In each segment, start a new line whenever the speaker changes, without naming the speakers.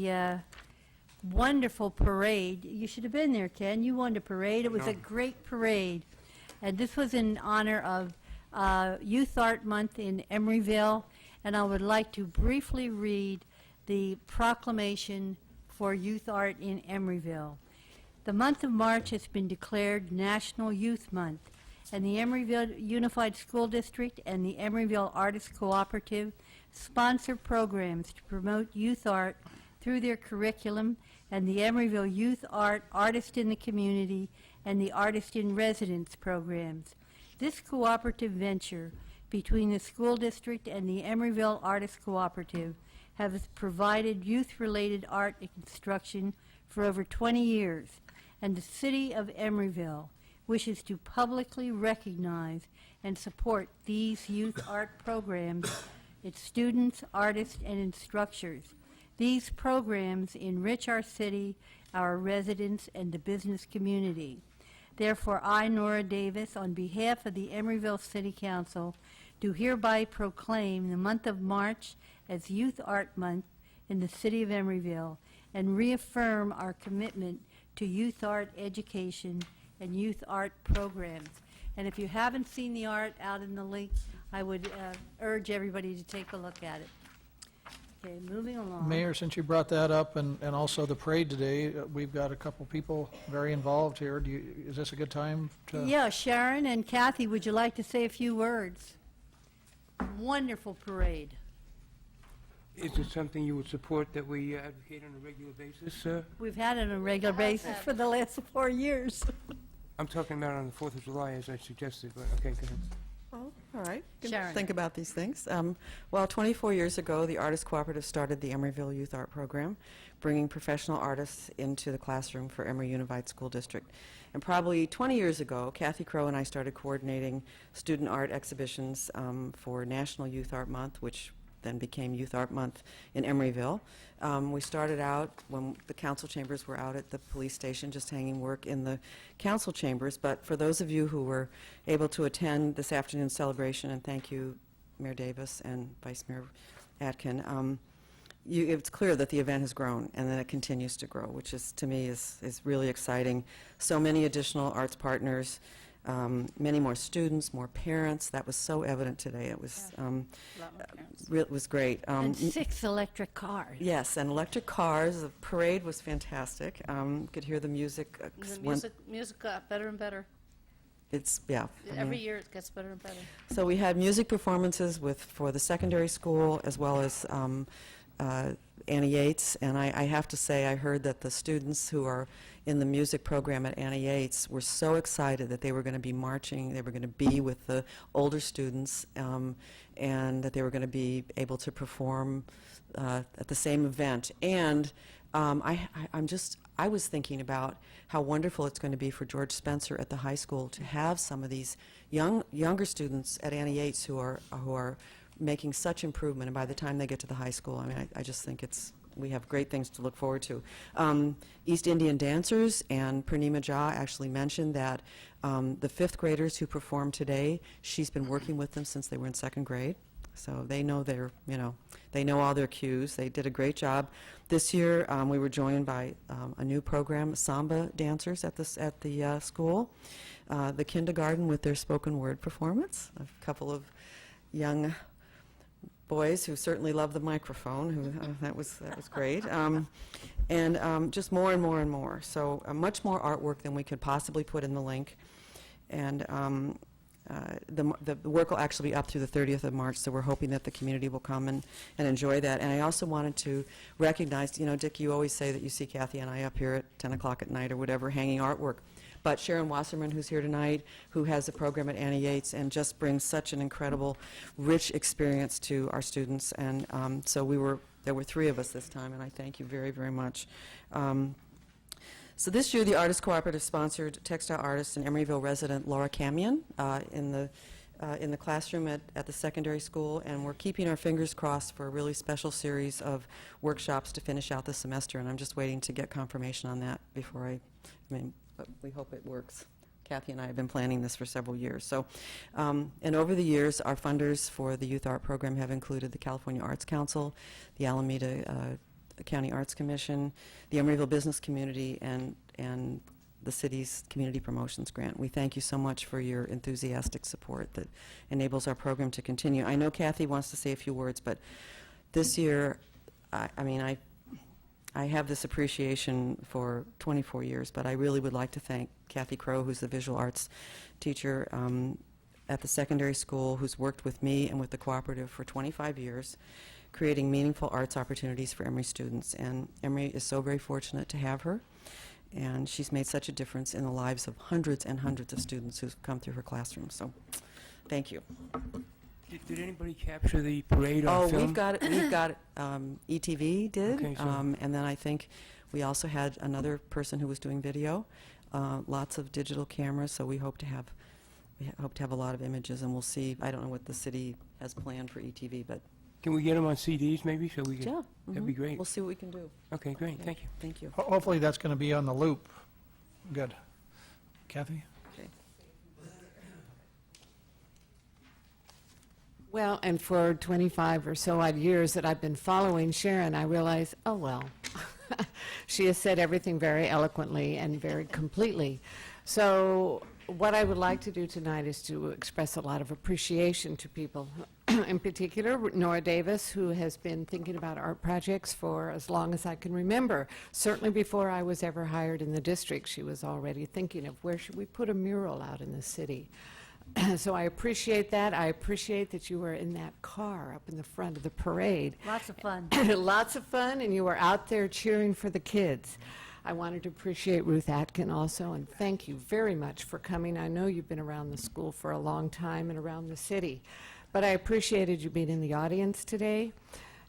the wonderful parade. You should have been there, Ken. You won the parade. It was a great parade. And this was in honor of Youth Art Month in Emeryville. And I would like to briefly read the proclamation for Youth Art in Emeryville. The month of March has been declared National Youth Month, and the Emeryville Unified School District and the Emeryville Artists Cooperative sponsor programs to promote youth art through their curriculum, and the Emeryville Youth Art Artist in the Community and the Artist in Residence programs. This cooperative venture between the school district and the Emeryville Artists Cooperative has provided youth-related art instruction for over 20 years, and the city of Emeryville wishes to publicly recognize and support these youth art programs, its students, artists, and instructors. These programs enrich our city, our residents, and the business community. Therefore, I, Nora Davis, on behalf of the Emeryville City Council, do hereby proclaim the month of March as Youth Art Month in the city of Emeryville and reaffirm our commitment to youth art education and youth art programs. And if you haven't seen the art out in the link, I would urge everybody to take a look at it. Okay, moving along.
Mayor, since you brought that up and also the parade today, we've got a couple people very involved here. Is this a good time to?
Yeah, Sharon and Kathy, would you like to say a few words? Wonderful parade.
Is it something you would support that we advocate on a regular basis, sir?
We've had it on a regular basis for the last 4 years.
I'm talking about on the 4th of July, as I suggested, but okay, go ahead.
Oh, all right. Can
Sharon.
think about these things. Well, 24 years ago, the Artists Cooperative started the Emeryville Youth Art Program, bringing professional artists into the classroom for Emory Unified School District. And probably 20 years ago, Kathy Crow and I started coordinating student art exhibitions for National Youth Art Month, which then became Youth Art Month in Emeryville. We started out when the council chambers were out at the police station, just hanging work in the council chambers. But for those of you who were able to attend this afternoon's celebration, and thank you, Mayor Davis and Vice Mayor Atkin, it's clear that the event has grown and that it continues to grow, which is, to me, is really exciting. So many additional arts partners, many more students, more parents. That was so evident today. It was it was great.
And 6 electric cars.
Yes, and electric cars. The parade was fantastic. Could hear the music.
The music got better and better.
It's, yeah.
Every year it gets better and better.
So we had music performances for the secondary school as well as Annie Yates, and I have to say I heard that the students who are in the music program at Annie Yates were so excited that they were going to be marching, they were going to be with the older students, and that they were going to be able to perform at the same event. And I was thinking about how wonderful it's going to be for George Spencer at the high school to have some of these younger students at Annie Yates who are making such improvement, and by the time they get to the high school, I mean, I just think we have great things to look forward to. East Indian Dancers and Purnima Jha actually mentioned that the 5th graders who performed today, she's been working with them since they were in 2nd grade. So they know they know all their cues. They did a great job. This year, we were joined by a new program, Samba dancers at the school. The kindergarten with their spoken word performance. A couple of young boys who certainly love the microphone. That was great, and just more and more and more. So much more artwork than we could possibly put in the link, and the work will actually be up through the 30th of March. So we're hoping that the community will come and enjoy that. And I also wanted to recognize, Dick, you always say that you see Kathy and I up here at 10 o'clock at night or whatever, hanging artwork. But Sharon Wasserman, who's here tonight, who has a program at Annie Yates and just brings such an incredible, rich experience to our students. And so there were 3 of us this time, and I thank you very, very much. So this year, the Artists Cooperative sponsored textile artist and Emeryville resident Laura Camion in the classroom at the secondary school, and we're keeping our fingers crossed for a really special series of workshops to finish out the semester, and I'm just waiting to get confirmation on that before but we hope it works. Kathy and I have been planning this for several years. So, and over the years, our funders for the Youth Art Program have included the California Arts Council, the Alameda County Arts Commission, the Emeryville business community, and the city's community promotions grant. We thank you so much for your enthusiastic support that enables our program to continue. I know Kathy wants to say a few words, but this year, I have this appreciation for 24 years, but I really would like to thank Kathy Crow, who's the visual arts teacher at the secondary school, who's worked with me and with the cooperative for 25 years, creating meaningful arts opportunities for Emory students. And Emory is so very fortunate to have her, and she's made such a difference in the lives of hundreds and hundreds of students who've come through her classroom. So, thank you.
Did anybody capture the parade on film?
We've got it. ETV did,
Okay, so-
and then I think we also had another person who was doing video. Lots of digital cameras, so we hope to have a lot of images, and we'll see. I don't know what the city has planned for ETV, but
Can we get them on CDs maybe, so we can?
yeah,
That'd be great.
We'll see what we can do.
Okay, great,
Yeah,
thank you.
Thank you.
Hopefully that's going to be on the loop. Good. Kathy?
Well, and for 25 or so odd years that I've been following Sharon, I realize, oh, well, she has said everything very eloquently and very completely. So what I would like to do tonight is to express a lot of appreciation to people, in particular Nora Davis, who has been thinking about art projects for as long as I can remember. Certainly before I was ever hired in the district, she was already thinking of where should we put a mural out in the city. So I appreciate that. I appreciate that you were in that car up in the front of the parade.
Lots of fun.
Lots of fun, and you were out there cheering for the kids. I wanted to appreciate Ruth Atkin also, and thank you very much for coming. I know you've been around the school for a long time and around the city, but I appreciated you being in the audience today.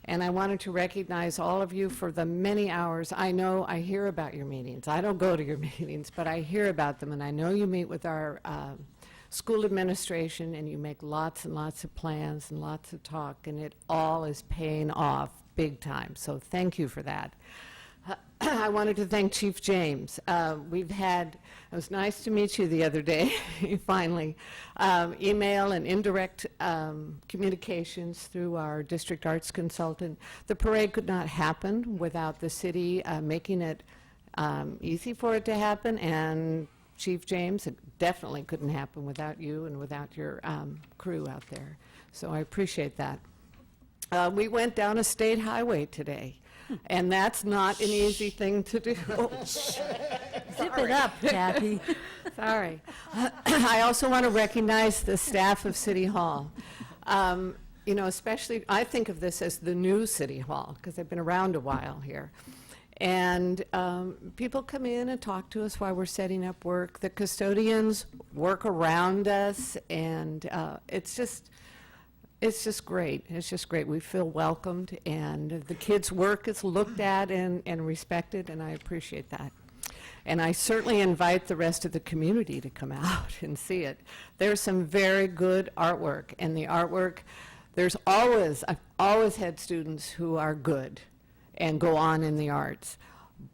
And I wanted to recognize all of you for the many hours. I know I hear about your meetings. I don't go to your meetings, but I hear about them, and I know you meet with our school administration, and you make lots and lots of plans and lots of talk, and it all is paying off big time. So thank you for that. I wanted to thank Chief James. It was nice to meet you the other day, finally. Email and indirect communications through our district arts consultant. The parade could not happen without the city making it easy for it to happen, and Chief James, it definitely couldn't happen without you and without your crew out there. So I appreciate that. We went down a state highway today, and that's not an easy thing to do.
Zip it up, Kathy.
Sorry. I also want to recognize the staff of City Hall. You know, especially, I think of this as the new City Hall, because I've been around a while here. And people come in and talk to us while we're setting up work. The custodians work around us, and it's just great. It's just great. We feel welcomed, and the kids' work is looked at and respected, and I appreciate that. And I certainly invite the rest of the community to come out and see it. There's some very good artwork, and the artwork, I've always had students who are good and go on in the arts.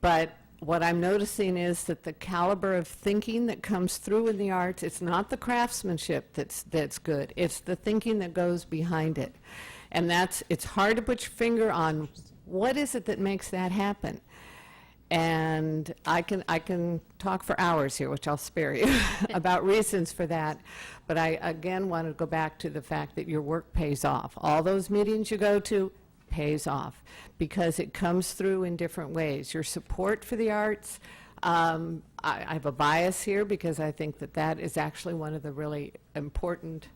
But what I'm noticing is that the caliber of thinking that comes through in the arts, it's not the craftsmanship that's good, it's the thinking that goes behind it. And it's hard to put your finger on what is it that makes that happen. And I can talk for hours here, which I'll spare you, about reasons for that. But I, again, want to go back to the fact that your work pays off. All those meetings you go to, pays off because it comes through in different ways. Your support for the arts, I have a bias here because I think that is actually one of the really important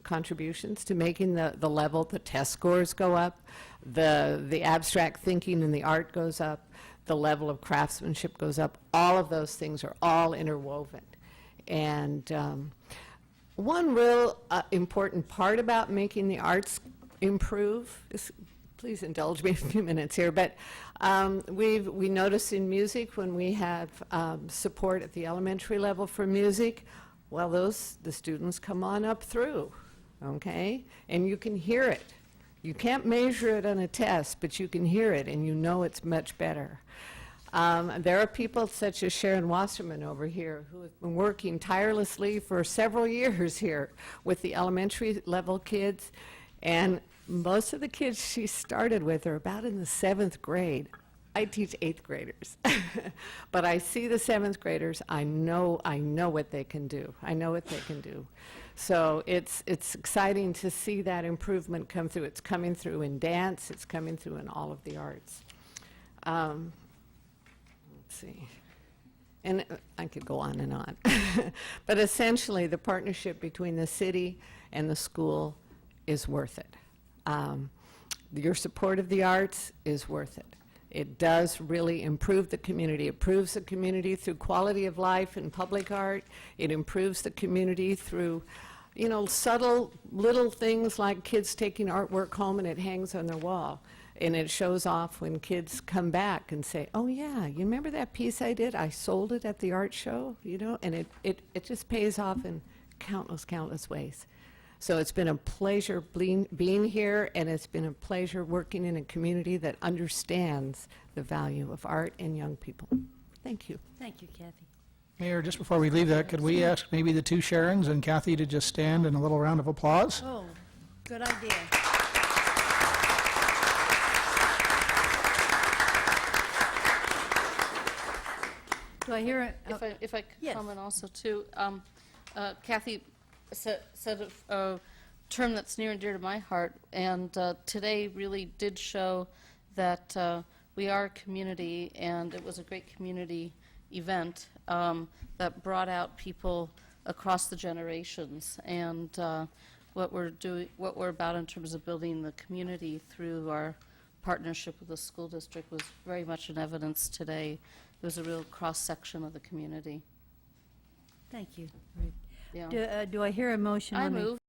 contributions to making the level, the test scores go up, the abstract thinking and the art goes up, the level of craftsmanship goes up. All of those things are all interwoven. And one real important part about making the arts improve. Please indulge me a few minutes here, but we notice in music when we have support at the elementary level for music, well, the students come on up through, okay? And you can hear it. You can't measure it on a test, but you can hear it, and you know it's much better. There are people such as Sharon Wasserman over here who have been working tirelessly for several years here with the elementary level kids, and most of the kids she started with are about in the 7th grade. I teach 8th graders. But I see the 7th graders, I know what they can do. I know what they can do. So it's exciting to see that improvement come through. It's coming through in dance, it's coming through in all of the arts. Let's see. And I could go on and on. But essentially, the partnership between the city and the school is worth it. Your support of the arts is worth it. It does really improve the community. It improves the community through quality of life and public art. It improves the community through, you know, subtle little things like kids taking artwork home and it hangs on their wall. And it shows off when kids come back and say, oh yeah, you remember that piece I did? I sold it at the art show, you know? And it just pays off in countless ways. So it's been a pleasure being here, and it's been a pleasure working in a community that understands the value of art and young people. Thank you.
Thank you, Kathy.
Mayor, just before we leave that, could we ask maybe the two Sharons and Kathy to just stand in a little round of applause?
Oh, good idea. Do I hear it?
If I could
yes.
comment also too, Kathy said a term that's near and dear to my heart, and today really did show that we are a community, and it was a great community event that brought out people across the generations, and what we're about in terms of building the community through our partnership with the school district was very much in evidence today. It was a real cross-section of the community.
Thank you.
Yeah.
Do I hear a motion?
I
on the-
move